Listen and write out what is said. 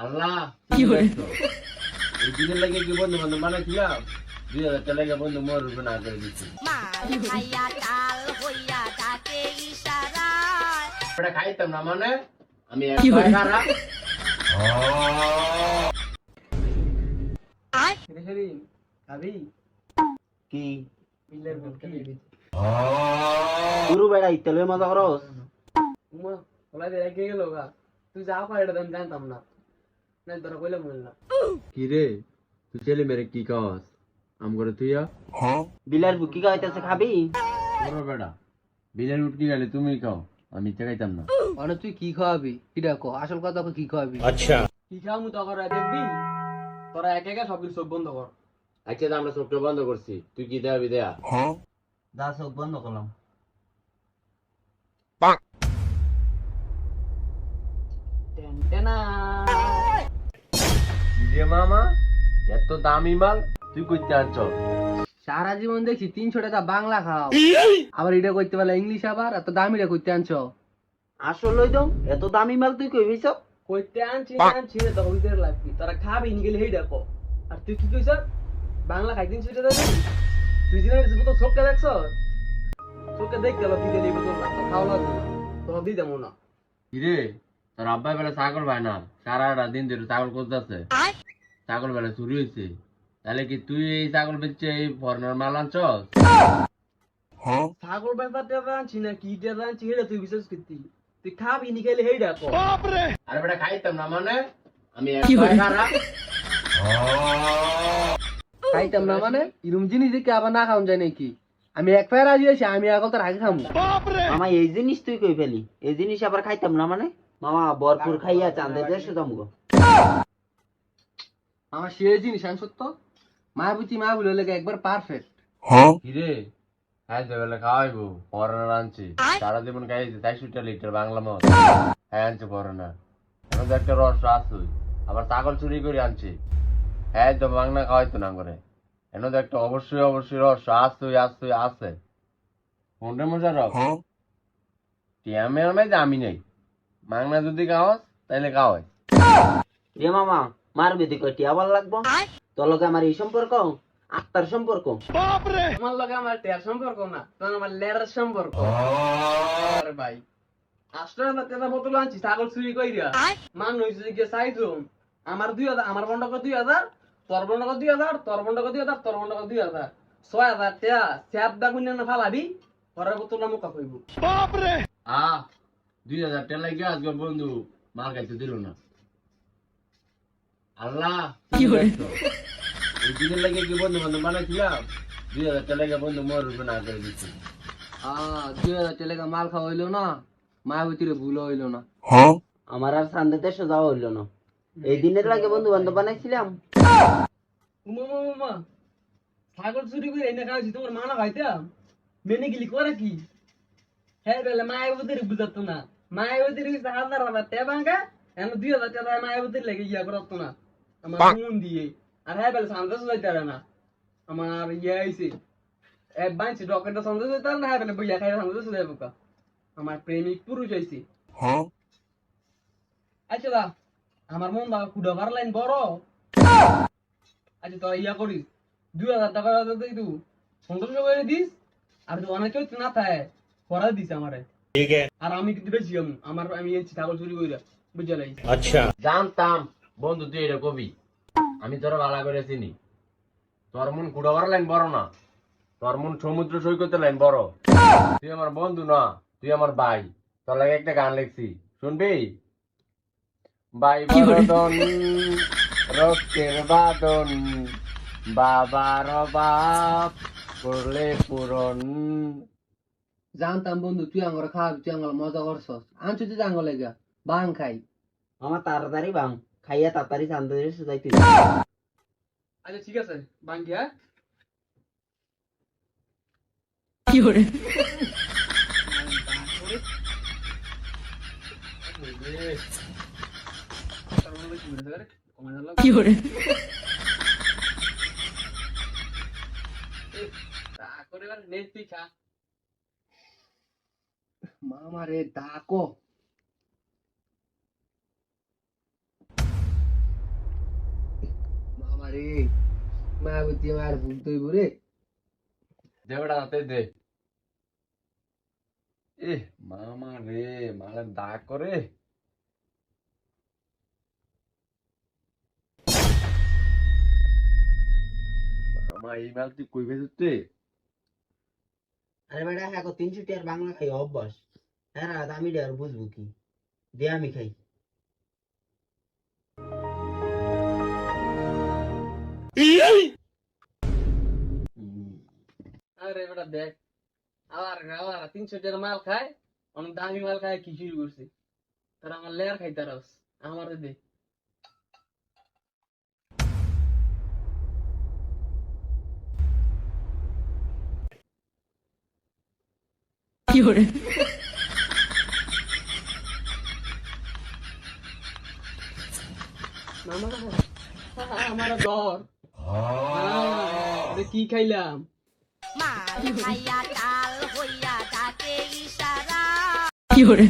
আল্লাহ কি হয়েছে? এই দিনের লাগে কি বন্ধু বান্ধব বানাইছিলাম, 2000 টাকা লাগে বন্ধু মোর উপর না করে দিচ্ছি। ওটা খাইতাম না মানে আমি খারাপ। কি গুরু বেড়া ইতালে মজা করস? তুই যা পারে এটা আমি জানতাম না, নাই তোরা কইলাম না। কি রে তুই ছেলে মেরে কি কাজ আম করে তুই বিলার বুকি খাইতেছে, খাবি? বড় বেটা বিলের উটকি গেলে তুমি খাও, আমি খাইতাম না। মানে তুই কি খাওয়াবি এটা কো, আসল কথা কো, কি খাওয়াবি? কি খাওয়ামু তো করে দেখবি, তোরা এক একা সব কিছু চোখ বন্ধ কর। আচ্ছা তো আমরা চোখটা বন্ধ করছি, তুই কি দেওয়াবি দেয়া? দা চোখ বন্ধ করলাম। টেনটেনা যে মামা এত দামি মাল তুই কইতে আনছ? সারা জীবন দেখছি 300 টাকা বাংলা খাও, আবার এটা কইতে পারলে ইংলিশ, আবার এত দামিটা কইতে আনছো? আসলেই তো এত দামি মাল তুই কই বিছ? কইতে আনছি আনছি তো হইতে লাগবি, তোরা খাবি নি গেলে হেইডা কো। আর তুই কি কইছ বাংলা খাইতেন সেটা দেবি? তুই জিনিস তো চোখটা দেখছ, চোখে দেখ গেল তুই দিলি তো খাওয়া লাগবে তো দিই দেবো না। কি রে তোর আব্বাই বেলা ছাগল ভাই না, সারাটা দিন ধরে ছাগল করতেছে, ছাগল বেলা চুরি হয়েছে, তাহলে কি তুই এই ছাগল বেচে এই ফরেনার মাল আনছ? ছাগল ব্যাপারটা আনছি না কি আনছি হেটা তুই বিশ্বাস করতি? তুই খাবি নি গেলে হেইডা কো। আরে বেটা খাইতাম না মানে আমি খারাপ। খাইতাম না মানে এরম জিনিস দেখে আবার না খাওয়া যায় নাকি? আমি এক ফায়ার রাজি আছি, আমি এখন তোর আগে খামু। মামা এই জিনিস তুই কই ফেলি? এই জিনিস আবার খাইতাম না মানে? মামা ভরপুর খাইয়া চাঁদের দেশে যামগো। আমার সে জিনিস আমি সত্য মা বুঝি মা বলে লেগে একবার পারফেক্ট। কি রে খাইতে বেলা খাওয়াইবো, ফরেনার আনছি, সারা জীবন খাইছে 400 লিটার বাংলা মদ, হ্যাঁ আনছে ফরেনার। এখন তো একটা রস আছে, আবার ছাগল চুরি করে আনছি, হ্যাঁ তো বাংলা খাওয়াইতো না করে। এখন তো একটা অবশ্যই অবশ্যই রস আছে কোনটা মজা রস টিয়ামে আমার দামি নেই, মাংনা যদি খাওয়াস তাহলে খাওয়াই। রে মামা মারবি তুই কয়টি আবার লাগবো? তোর লগে আমার এই সম্পর্ক আত্মার সম্পর্ক। আমার লগে আমার টের সম্পর্ক না, তখন আমার লেরার সম্পর্ক। আরে ভাই 8,000 টাকা বোতল আনছি ছাগল চুরি কইরা, মান হইছে যে চাইছুম আমার 2000, আমার বন্ডক 2000, তোর বন্ডক 2000, তোর বন্ডক 2000, তোর বন্ডক 2000, 6000 টাকা স্যাপ দা কইনা না ফালাবি, পরের বোতল না মুকা কইব। 2000 টাকা লাগে আজকে বন্ধু মার খাইতে দিল না। আল্লাহ কি হয়েছে? এই দিনের লাগে কি বন্ধু বান্ধব বানাইছিলাম, 2000 টাকা লাগে বন্ধু মোর উপর না করে দিচ্ছি। 2000 টাকা মাল খাওয়া হইলো না, মায়ের ভিতরে ভুল হইলো না। আমার আর চাঁদের দেশে যাওয়া হইলো না। এই দিনের লাগে বন্ধু বান্ধব বানাইছিলাম। উমা ছাগল চুরি করে এনে খাওয়াছি, তোমার মানা খাইতাম মেনে গেলি করে কি? হ্যাঁ বেলে মায়াবতীর বুঝাতো না, মায়াবতীর হাজার হাজার টে ভাঙা এখন 2000 টাকা মায়াবতীর লেগে ইয়া করতো না আমার মন দিয়ে। আর হ্যাঁ বেলে সন্দেশ যাইতে পারে না আমার ইয়ে আইছে এক বাঁচছি ডকেটটা সন্দেশ যাইতে পারে না, হ্যাঁ বেলে বইয়া খাই সন্দেশ যাইব কা আমার প্রেমিক পুরুষ আইছে। আচ্ছা দা আমার মন দা কুড়া ভার লাইন বড়। আচ্ছা তো ইয়া করিস 2000 টাকা দিই তুই 1500 করে দিস, আর তুই অনেক কেউ না থাকে করা দিস আমারে। আর আমি কিন্তু বেশি আমার আমি এই ছাগল চুরি কইরা বুঝলাই। আচ্ছা জানতাম বন্ধু তুই এটা কবি, আমি তোরা ভালো করে চিনি। তোর মন কুড়াবার লাইন বড় না, তোর মন সমুদ্র সৈকতের লাইন বড়। তুই আমার বন্ধু না, তুই আমার ভাই। তোর লাগে একটা গান লিখছি, শুনবি? ভাই বরদন রক্তের বাদন, বাবার বাপ করলে পূরণ। জানতাম বন্ধু তুই আমার খাওয়াবি, তুই আমার মজা করছস, আনছি তুই আঙ্গল লেগা বাং খাই। আমার তাড়াতাড়ি বাম খাইয়া তাড়াতাড়ি চাঁদের দেশে যাইতে। আচ্ছা ঠিক আছে বাঙ্গি। হ্যাঁ কি hore কি hore মামা রে ডাকো। আরে মায়াবতী আমার ভুল তৈব রে। দে বেটা হাতে দে। এ মামা রে, মালের দাগ করে। মামা এই মাল তুই কই ভেজতে? আরে বেটা হ্যাঁ 300 টাকার বাংলা খাই অভ্যাস। হ্যাঁ না আমি আর বুঝবো কি, দে আমি খাই। আরে বেটা দেখ, আবার আবার 300 টাকার মাল খায়, অনেক দামি মাল খায় কি শুরু করছে। তোর আমার লেয়ার খাইতে রাস, আমার দে। Fiore, মামা আমার ধর। কি খাইলাম? মাল খাইয়া কাল হইয়া ডাকে ইশারা Fiore,